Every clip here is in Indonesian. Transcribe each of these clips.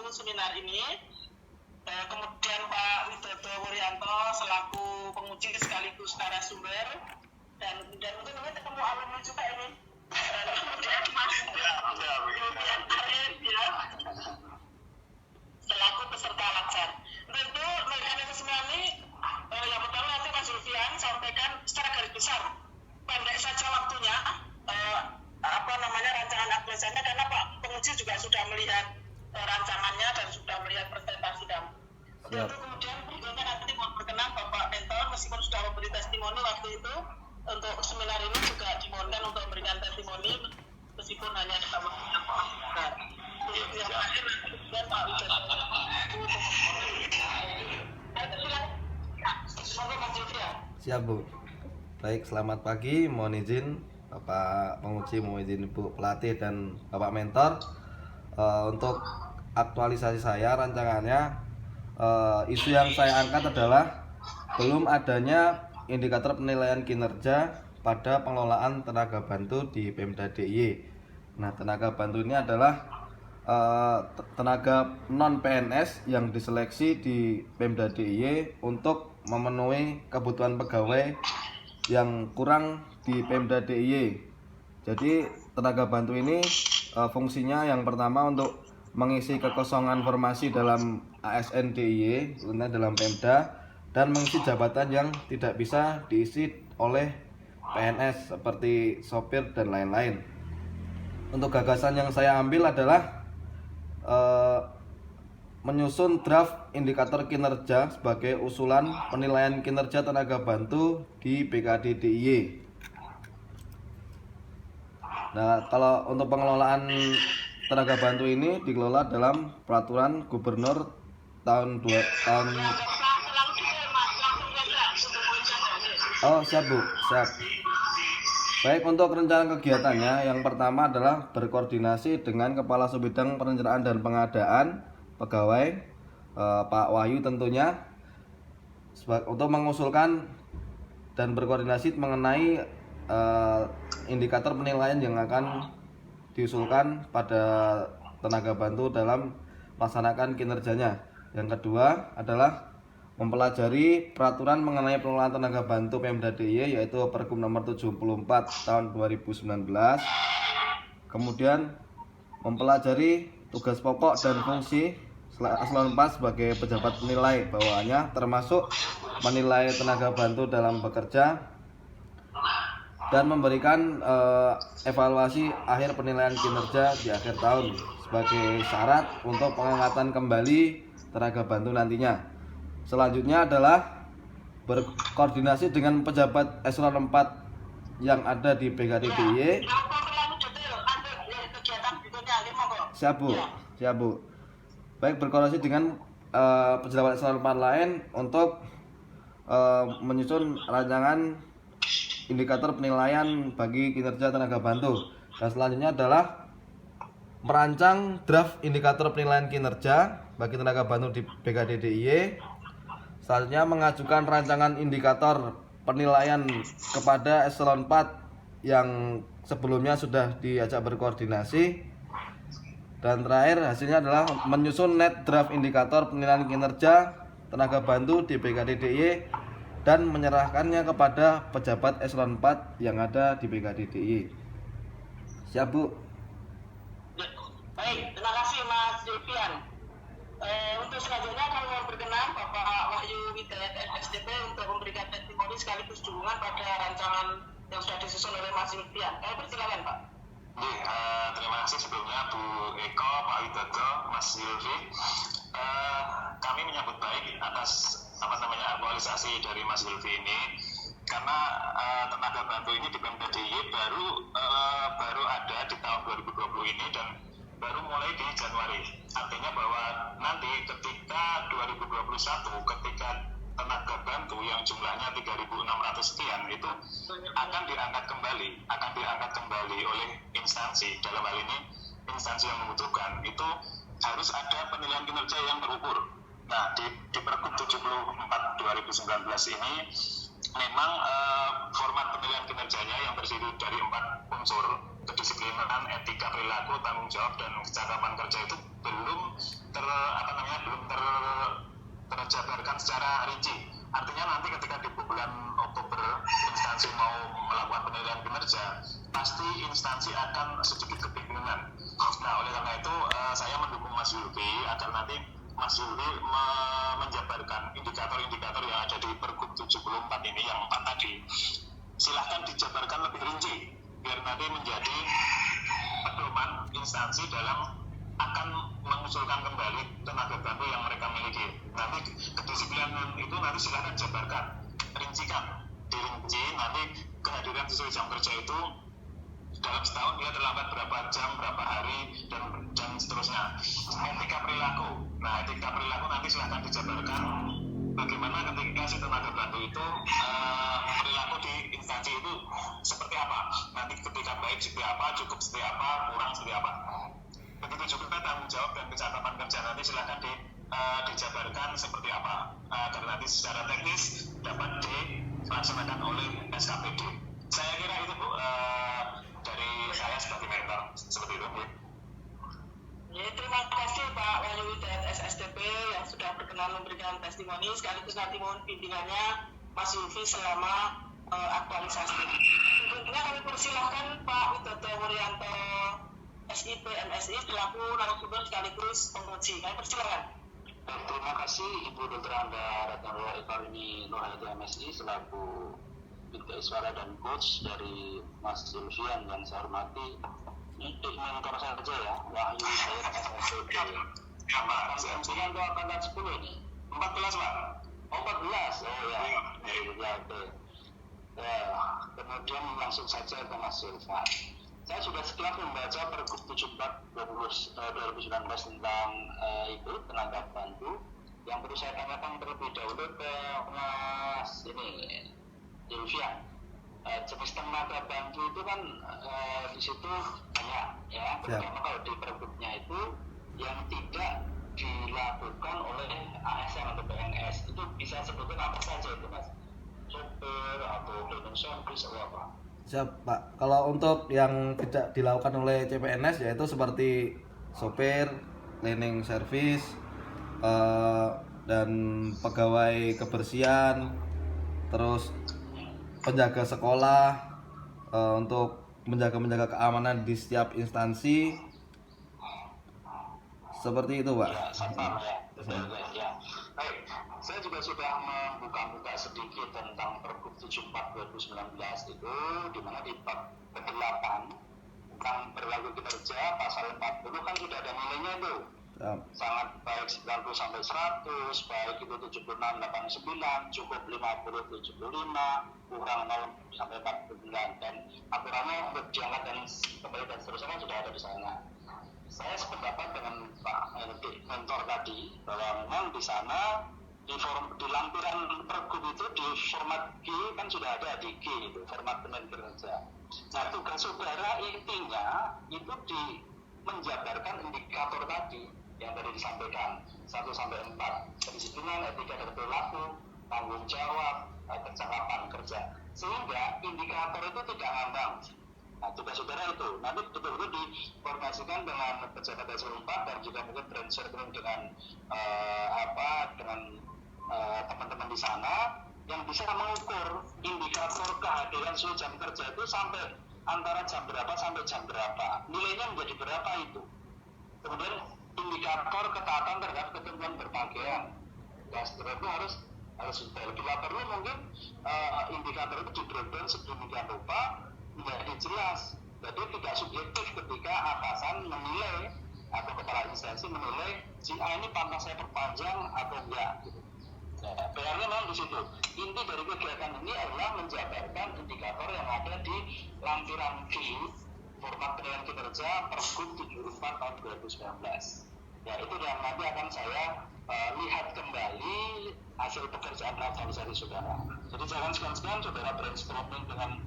ikut seminar ini. Kemudian Pak Widodo Wuryanto selaku penguji sekaligus narasumber, dan mungkin ini ketemu alumni juga ini. Kemudian Mas Julian Arif ya selaku peserta laksan. Tentu mekanisme ini yang pertama nanti Mas Zulfian sampaikan secara garis besar, pendek saja waktunya, rancangan aktualisasinya, karena Pak penguji juga sudah melihat rancangannya dan sudah melihat presentasi kami. Tentu kemudian berikutnya nanti mohon berkenan Bapak Mentor, meskipun sudah memberi testimoni waktu itu, untuk seminar ini juga dimohonkan untuk memberikan testimoni meskipun hanya kita mengucapkan. Yang terakhir kemudian Pak Widodo. Siap Bu. Baik, selamat pagi. Mohon izin Bapak penguji, mohon izin Ibu pelatih dan Bapak mentor. Untuk aktualisasi saya rancangannya, isu yang saya angkat adalah belum adanya indikator penilaian kinerja pada pengelolaan tenaga bantu di Pemda DIY. Nah, tenaga bantu ini adalah tenaga non PNS yang diseleksi di Pemda DIY untuk memenuhi kebutuhan pegawai yang kurang di Pemda DIY. Jadi tenaga bantu ini fungsinya yang pertama untuk mengisi kekosongan formasi dalam ASN DIY dalam Pemda, dan mengisi jabatan yang tidak bisa diisi oleh PNS seperti sopir dan lain-lain. Untuk gagasan yang saya ambil adalah menyusun draft indikator kinerja sebagai usulan penilaian kinerja tenaga bantu di BKD DIY. Nah, kalau untuk pengelolaan tenaga bantu ini dikelola dalam peraturan gubernur tahun Oh, siap Bu, siap. Baik, untuk rencana kegiatannya, yang pertama adalah berkoordinasi dengan Kepala Subbidang Perencanaan dan Pengadaan Pegawai, Pak Wahyu tentunya, untuk mengusulkan dan berkoordinasi mengenai indikator penilaian yang akan diusulkan pada tenaga bantu dalam melaksanakan kinerjanya. Yang kedua adalah mempelajari peraturan mengenai pengelolaan tenaga bantu Pemda DIY, yaitu Pergub nomor 74 tahun 2019. Kemudian mempelajari tugas pokok dan fungsi eselon 4 sebagai pejabat penilai bawahannya, termasuk menilai tenaga bantu dalam bekerja dan memberikan evaluasi akhir penilaian kinerja di akhir tahun sebagai syarat untuk pengangkatan kembali tenaga bantu nantinya. Selanjutnya adalah berkoordinasi dengan pejabat eselon 4 yang ada di BKD DIY. Siap Bu, siap Bu. Baik, berkoordinasi dengan pejabat eselon 4 lain untuk menyusun rancangan indikator penilaian bagi kinerja tenaga bantu. Dan selanjutnya adalah merancang draft indikator penilaian kinerja bagi tenaga bantu di BKD DIY. Selanjutnya mengajukan rancangan indikator penilaian kepada eselon 4 yang sebelumnya sudah diajak berkoordinasi. Dan terakhir hasilnya adalah menyusun net draft indikator penilaian kinerja tenaga bantu di BKD DIY dan menyerahkannya kepada pejabat eselon 4 yang ada di BKD DIY. Siap Bu. Baik, terima kasih Mas Zulfian. Untuk selanjutnya kami mohon berkenan Bapak Wahyu Widayat SDP untuk memberikan testimoni sekaligus dukungan pada rancangan yang sudah disusun oleh Mas Zulfian. Persilakan Pak. Terima kasih sebelumnya Bu Eko, Pak Widodo, Mas Zulfi. Kami menyambut baik atas aktualisasi dari Mas Zulfi ini, karena tenaga bantu ini di Pemda DIY baru ada di tahun 2020 ini dan baru mulai di Januari. Artinya bahwa nanti ketika 2021, ketika tenaga bantu yang jumlahnya 3.600 sekian itu akan diangkat kembali oleh instansi, dalam hal ini instansi yang membutuhkan, itu harus ada penilaian kinerja yang terukur. Nah, di Pergub 74 2019 ini memang format penilaian kinerjanya yang terdiri dari 4 unsur: kedisiplinan, pelaksanaan etika perilaku, tanggung jawab dan kecakapan kerja itu belum terjabarkan secara rinci. Artinya nanti ketika di bulan Oktober instansi mau melakukan penilaian kinerja, pasti instansi akan sedikit kebingungan. Nah, oleh karena itu saya mendukung Mas Yulvi agar nanti Mas Yulvi menjabarkan indikator-indikator yang ada di Pergub 74 ini, yang 4 tadi, silahkan dijabarkan lebih rinci biar nanti menjadi pedoman instansi dalam akan mengusulkan kembali tenaga bantu yang mereka miliki. Nanti kedisiplinan itu nanti silahkan jabarkan, rincikan, dirinci nanti kehadiran sesuai jam kerja itu dalam setahun dia terlambat berapa jam, berapa hari, dan seterusnya. Etika perilaku. Nah, etika perilaku nanti silahkan dijabarkan bagaimana ketika si tenaga bantu itu perilaku di instansi itu seperti apa. Nanti ketika baik seperti apa, cukup seperti apa, kurang seperti apa. Begitu juga tanggung jawab dan kecakapan kerja nanti silahkan dijabarkan seperti apa agar nanti secara teknis dapat dilaksanakan oleh SKPD. Saya kira itu Bu, dari saya sebagai mentor seperti itu Bu. Ya, terima kasih Pak Wahyu Hidayat SSDP yang sudah berkenan memberikan testimoni, sekaligus nanti mohon bimbingannya Mas Yulvi selama aktualisasi. Tentunya kami persilahkan Pak Widodo Wuryanto SIP MSI selaku narasumber sekaligus penguji. Kami persilahkan. Terima kasih Ibu Dr. Anda Ratnawati Ekarini Nurhayati MSI selaku Bidka Iswara dan Coach dari Mas Yulvi yang saya hormati. Untuk mentor saja ya, Wahyu Hidayat SSDP. Ya Pak, Sampai untuk angkatan 10 ini? 14 Pak. Oh 14, oh ya. Oke. Kemudian langsung saja ke Mas Yulvan. Saya sudah setelah membaca Pergub 74 2019 tentang itu tenaga bantu. Yang perlu saya tanyakan terlebih dahulu ke Mas Yulvian. Jenis tenaga bantu itu kan di situ banyak ya, terutama kalau di Pergubnya itu yang tidak dilakukan oleh ASN atau PNS itu bisa sebutkan apa saja itu Mas? Sopir atau cleaning service atau apa? Siap Pak. Kalau untuk yang tidak dilakukan oleh CPNS yaitu seperti sopir, cleaning service, dan pegawai kebersihan, terus penjaga sekolah, untuk menjaga keamanan di setiap instansi, seperti itu Pak. Ya, satpam ya. Baik, saya juga sudah membuka sedikit tentang Pergub 74 2019 itu, di mana di bab ke-8 tentang perilaku kinerja pasal 40 kan sudah ada nilainya itu. Sangat baik 90 sampai 100, baik itu 76 89, cukup 50 75, kurang 0 sampai 49, dan aturannya untuk diangkat dan kembali dan seterusnya kan sudah ada di sana. Saya sependapat dengan Pak mentor tadi bahwa memang di sana di lampiran Pergub itu di format G kan sudah ada di G itu format penilaian kinerja. Nah, tugas saudara intinya itu menjabarkan indikator tadi yang tadi disampaikan 1 sampai 4, kedisiplinan, etika dan perilaku, tanggung jawab, kecakapan kerja, sehingga indikator itu tidak ngambang. Nah, tugas saudara itu nanti betul-betul dikoordinasikan dengan pejabat eselon 4 dan juga mungkin brainstorming dengan teman-teman di sana yang bisa mengukur indikator kehadiran sesuai jam kerja itu sampai antara jam berapa sampai jam berapa, nilainya menjadi berapa itu. Kemudian indikator ketaatan terhadap ketentuan berpakaian, itu harus detail. Bila perlu mungkin indikator itu di-breakdown sedemikian rupa menjadi jelas. Jadi tidak subjektif ketika atasan menilai atau kepala instansi menilai si A ini pantas saya perpanjang atau enggak. Gitu. Nah, PR-nya memang di situ. Inti dari kegiatan ini adalah menjabarkan indikator yang ada di lampiran G format penilaian kinerja Pergub 74 tahun 2019. Ya, itu yang nanti akan saya lihat kembali hasil pekerjaan aktualisasi saudara. Jadi jangan segan-segan saudara brainstorming dengan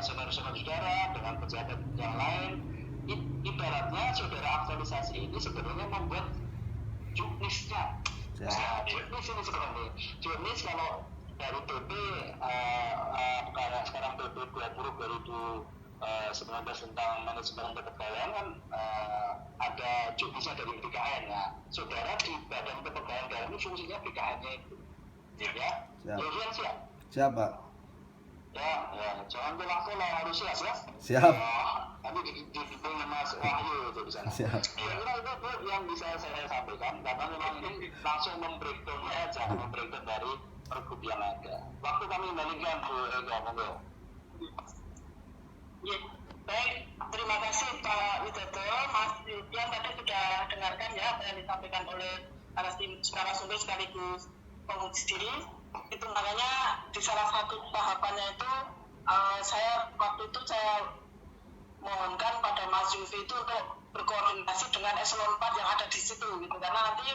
saudara-saudara saudara, dengan pejabat yang lain. Ibaratnya saudara aktualisasi ini sebenarnya membuat juknisnya. Nah, juknis ini sebenarnya. Juknis kalau dari PP kayak sekarang PP 20 19 tentang manajemen kepegawaian kan ada jobdesknya dari BKN ya. Saudara di Badan Kepegawaian Daerah ini fungsinya BKN-nya itu. Ya. Siap. Siap. Siap, Pak. Ya, jangan tolak-tolak, harus siap ya. Siap. Nanti didukung Mas Wahyu itu di sana. Siap. Kira itu yang bisa saya sampaikan karena memang ini langsung membreakdownnya, jangan membreakdown dari pergub yang ada. Waktu kami kembalikan Bu Eka, monggo. Ya, baik, terima kasih Pak Widodo, Mas Yudian tadi sudah dengarkan ya apa yang disampaikan oleh narasumber sekaligus penguji. Itu makanya di salah satu tahapannya itu saya mohonkan pada Mas Zulfi itu untuk berkoordinasi dengan eselon 4 yang ada di situ gitu, karena nanti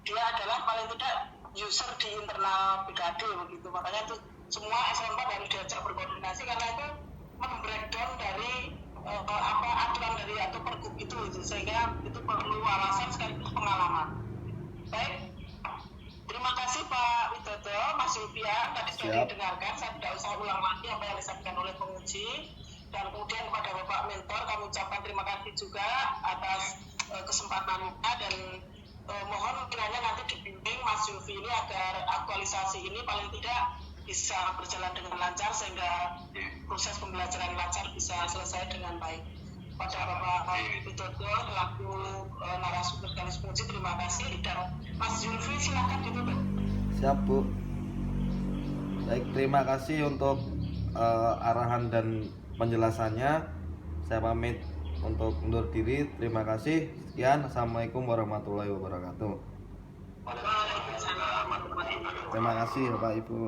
dia adalah paling tidak user di internal BKD begitu, makanya itu semua eselon 4 harus diajak berkoordinasi karena itu membreakdown dari aturan dari atau pergub itu sehingga itu perlu alasan sekaligus pengalaman. Baik, terima kasih Pak Widodo, Mas Zulfian tadi sudah didengarkan, saya tidak usah ulang lagi apa yang disampaikan oleh penguji. Dan kemudian kepada Bapak Mentor kami ucapkan terima kasih juga atas kesempatannya dan mohon kiranya nanti dibimbing Mas Zulfi ini agar aktualisasi ini paling tidak bisa berjalan dengan lancar sehingga proses pembelajaran lancar bisa selesai dengan baik. Pada Bapak Widodo selaku narasumber sekaligus penguji terima kasih, dan Mas Zulfi silakan ditutup. Siap, Bu. Baik, terima kasih untuk arahan dan penjelasannya. Saya pamit untuk undur diri. Terima kasih. Sekian. Assalamualaikum warahmatullahi wabarakatuh. Waalaikumsalam warahmatullahi wabarakatuh. Terima kasih Bapak Ibu.